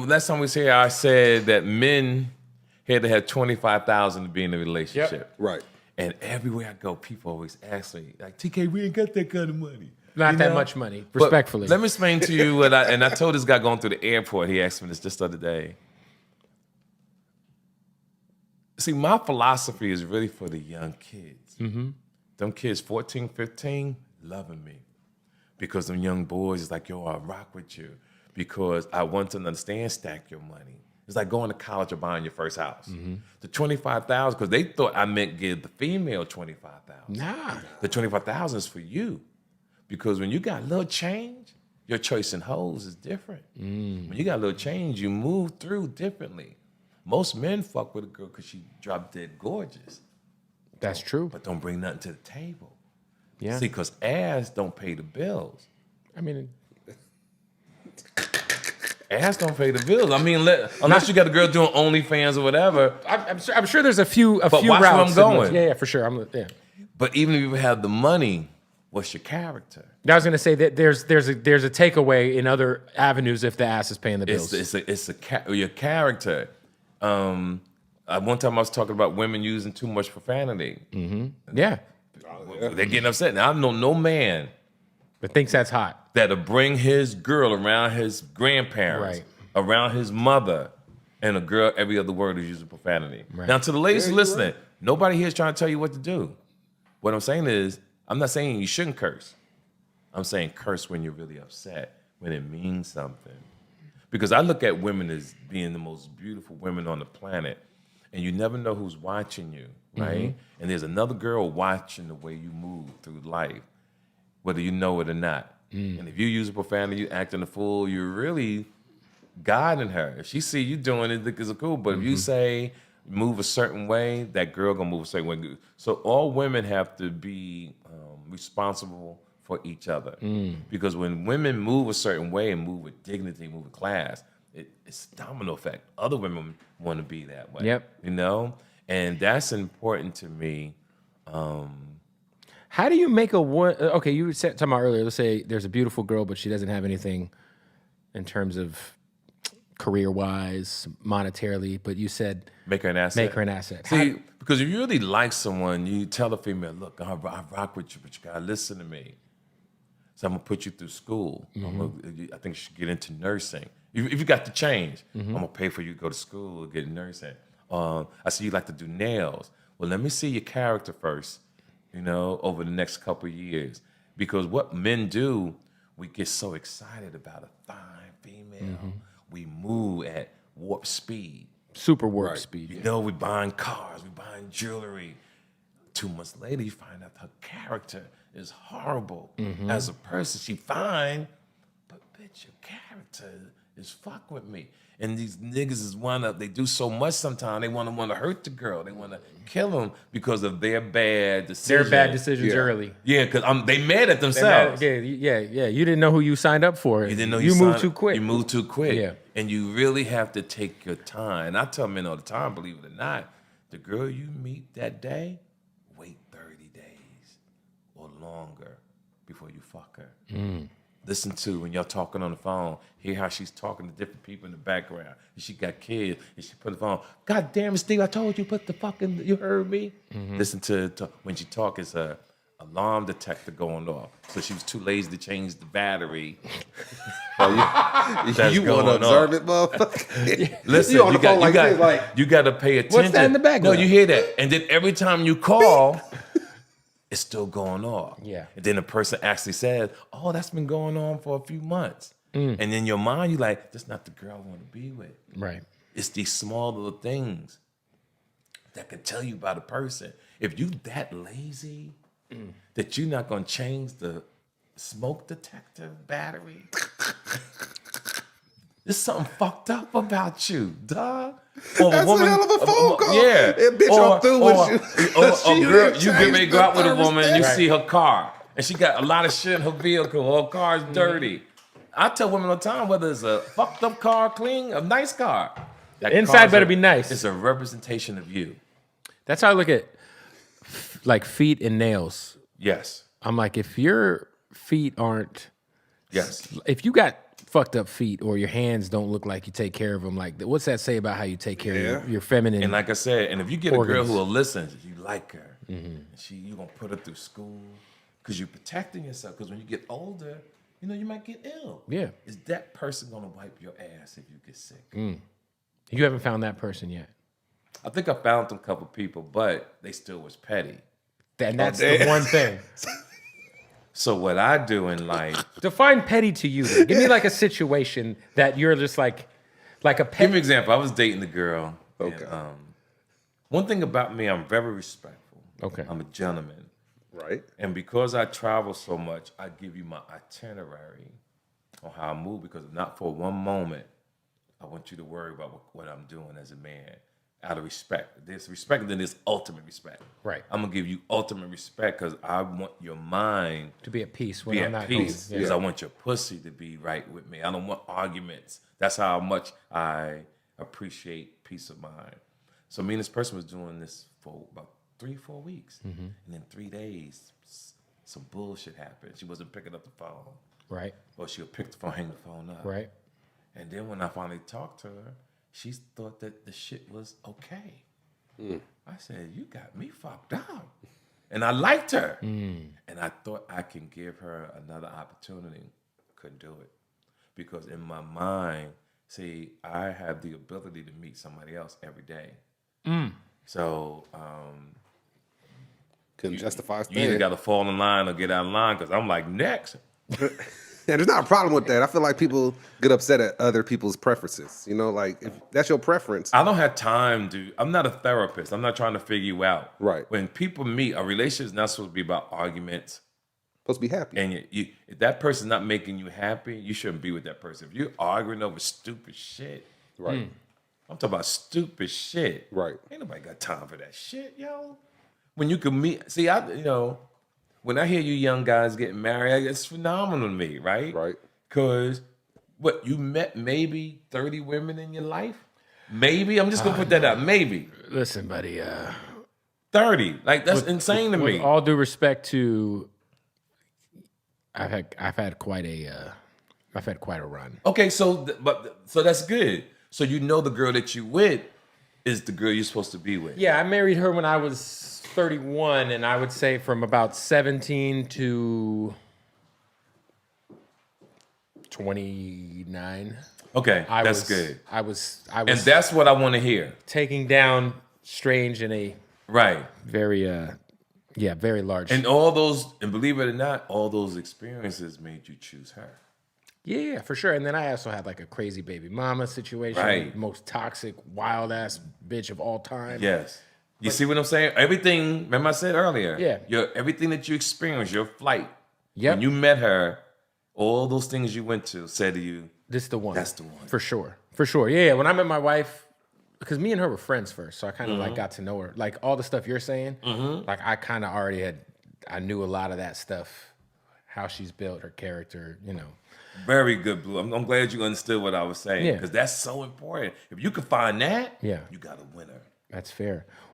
last time we was here, I said that men had to have 25,000 to be in a relationship. Yep. Right. And everywhere I go, people always ask me, like, TK, we ain't got that kind of money. Not that much money, respectfully. But let me explain to you what I told this guy going through the airport, he asked me this just the other day. See, my philosophy is really for the young kids. Mm-hmm. Them kids, 14, 15, loving me. Because them young boys is like, yo, I rock with you. Because I want them to understand, stack your money. It's like going to college or buying your first house. Mm-hmm. The 25,000, because they thought I meant give the female 25,000. Nah. The 25,000 is for you. Because when you got a little change, your choice in hoes is different. When you got a little change, you move through differently. Most men fuck with a girl because she dropped dead gorgeous. That's true. But don't bring nothing to the table. Yeah. See, because ass don't pay the bills. I mean, ass don't pay the bills. I mean, unless you got a girl doing OnlyFans or whatever. I'm sure there's a few watch routes. where I'm going. Yeah, for sure. But even if you have the money, what's your character? I was going to say that there's a takeaway in other avenues if the ass is paying the bills. It's your character. One time I was talking about women using too much profanity. Mm-hmm. Yeah. They're getting upset. Now, I know no man that thinks that's hot. That'll bring his girl around his grandparents, around his mother, and a girl, every other word is using profanity. Right. Now, to the ladies listening, nobody here is trying to tell you what to do. What I'm saying is, I'm not saying you shouldn't curse. I'm saying curse when you're really upset, when it means something. Because I look at women as being the most beautiful women on the planet, and you never know who's watching you, right? Mm-hmm. And there's another girl watching the way you move through life, whether you know it or not. And if you use profanity, you acting a fool, you're really guiding her. If she see you doing it, it's cool. But if you say move a certain way, that girl gonna move a certain way. So all women have to be responsible for each other. Because when women move a certain way and move with dignity, move with class, it's a domino effect. Other women want to be that way. Yep. You know? And that's important to me. How do you make a one? Okay, you were talking about earlier. Let's say there's a beautiful girl, but she doesn't have anything in terms of career-wise, monetarily. But you said make her an asset. Make her an asset. See, because if you really like someone, you tell the female, "Look, I rock with you, but you gotta listen to me. So I'm gonna put you through school. I think you should get into nursing. If you got the change, I'm gonna pay for you to go to school or get nursing. I see you like to do nails. Well, let me see your character first." You know, over the next couple of years. Because what men do, we get so excited about a fine female. We move at warp speed. Super warp speed. You know, we buying cars, we buying jewelry. 2 months later, you find out her character is horrible. As a person, she fine, but bitch, your character is fuck with me. And these niggas is they do so much sometimes, they want to hurt the girl. They want to kill them because of their bad decisions. Their bad decisions early. Yeah, because they mad at themselves. Yeah. You didn't know who you signed up for. You didn't know you moved too quick. You moved too quick. Yeah. And you really have to take your time. And I tell men all the time, believe it or not, the girl you meet that day, wait 30 days or longer before you fuck her. Listen to when y'all talking on the phone, hear how she's talking to different people in the background. And she got kids, and she put the phone, God damn it, Steve, I told you, you heard me? Listen to when she talk, it's a alarm detector going off. So she was too lazy to change the battery. You want to observe it, motherfucker? Listen, you got to pay attention. What's that in the background? No, you hear that. And then every time you call, it's still going on. Yeah. And then the person actually says, oh, that's been going on for a few months. And in your mind, you're like, that's not the girl I want to be with. Right. It's these small little things that can tell you about a person. If you that lazy that you're not going to change the smoke detector battery, there's something fucked up about you, dog. Or That's a hell of a phone call. Yeah. And bitch, I'm through with you. Or girl, you get ready to go out with a woman and you see her car. And she got a lot of shit in her vehicle. Her car's dirty. I tell women all the time, whether it's a fucked up car, clean, a nice car. That inside better be nice. It's a representation of you. That's how I look at like feet and nails. Yes. I'm like, if your feet aren't... Yes. If you got fucked up feet or your hands don't look like you take care of them. Like, what's that say about how you take care of your feminine? And like I said, and if you get organs. a girl who will listen, you like her, and you gonna put her through school because you're protecting yourself. Because when you get older, you know you might get ill. Yeah. Is that person gonna wipe your ass if you get sick? You haven't found that person yet. I think I found a couple people, but they still was petty. And that's the one thing. So what I do in life, Define petty to you. Then. Give me like a situation that you're just like a give pet. me an example. I was dating a girl. Okay. And, one thing about me, I'm very respectful. Okay. I'm a gentleman. Right. And because I travel so much, I give you my itinerary on how I move because not for one moment I want you to worry about what I'm doing as a man. Out of respect. There's respect and then there's ultimate respect. Right. I'm going to give you ultimate respect because I want your mind To be at peace to when be I'm at not peace. home. Because I want your pussy to be right with me. I don't want arguments. That's how much I appreciate peace of mind. So me and this person was doing this for about 3-4 weeks. And in 3 days, some bullshit happened. She wasn't picking up the phone. Right. Or she'll pick the phone, hang the phone up. Right. And then when I finally talked to her, she thought that the shit was okay. I said, you got me fucked up. And I liked her. And I thought I can give her another opportunity. Couldn't do it. Because in my mind, see, I have the ability to meet somebody else every day. So Couldn't justify you either staying. got to fall in line or get out of line because I'm like, next. Yeah, there's not a problem with that. I feel like people get upset at other people's preferences. You know, like if that's your preference. I don't have time to. I'm not a therapist. I'm not trying to figure you out. Right. When people meet, a relationship is not supposed to be about arguments. Supposed to be happy. And if that person's not making you happy, you shouldn't be with that person. If you're arguing over stupid shit, Right. I'm talking about stupid shit. Right. Ain't nobody got time for that shit, yo. When you can meet, see, when I hear you young guys getting married, it's phenomenal to me, right? Right. Because what you met maybe 30 women in your life, maybe I'm just gonna put that out, maybe Listen, buddy. 30. Like that's insane to With me. all due respect to, I've had quite a run. Okay, so that's good. So you know the girl that you with is the girl you're supposed to be with. Yeah, I married her when I was 31, and I would say from about 17 to 29. Okay, I that's was good. I was And that's what I want to hear. taking down Strange in a Right. very very large. And all those, and believe it or not, all those experiences made you choose her. Yeah, for sure. And then I also had like a crazy baby mama situation, Right. most toxic, wild ass bitch of all time. Yes. You see what I'm saying? Everything, remember I said earlier, Yeah. everything that you experienced, your flight, Yep. when you met her, all those things you went to said to you, This the one. that's the one. For sure. For sure. Yeah. When I met my wife, because me and her were friends first, so I kind of Mm-hmm. like got to know her. Like all the stuff you're saying, like I kind of already I knew a lot of that stuff, how she's built, her character, Very good, Blue. I'm glad you understood what I was saying Yeah. because that's so important. If you can find that, Yeah. you got a winner. That's fair.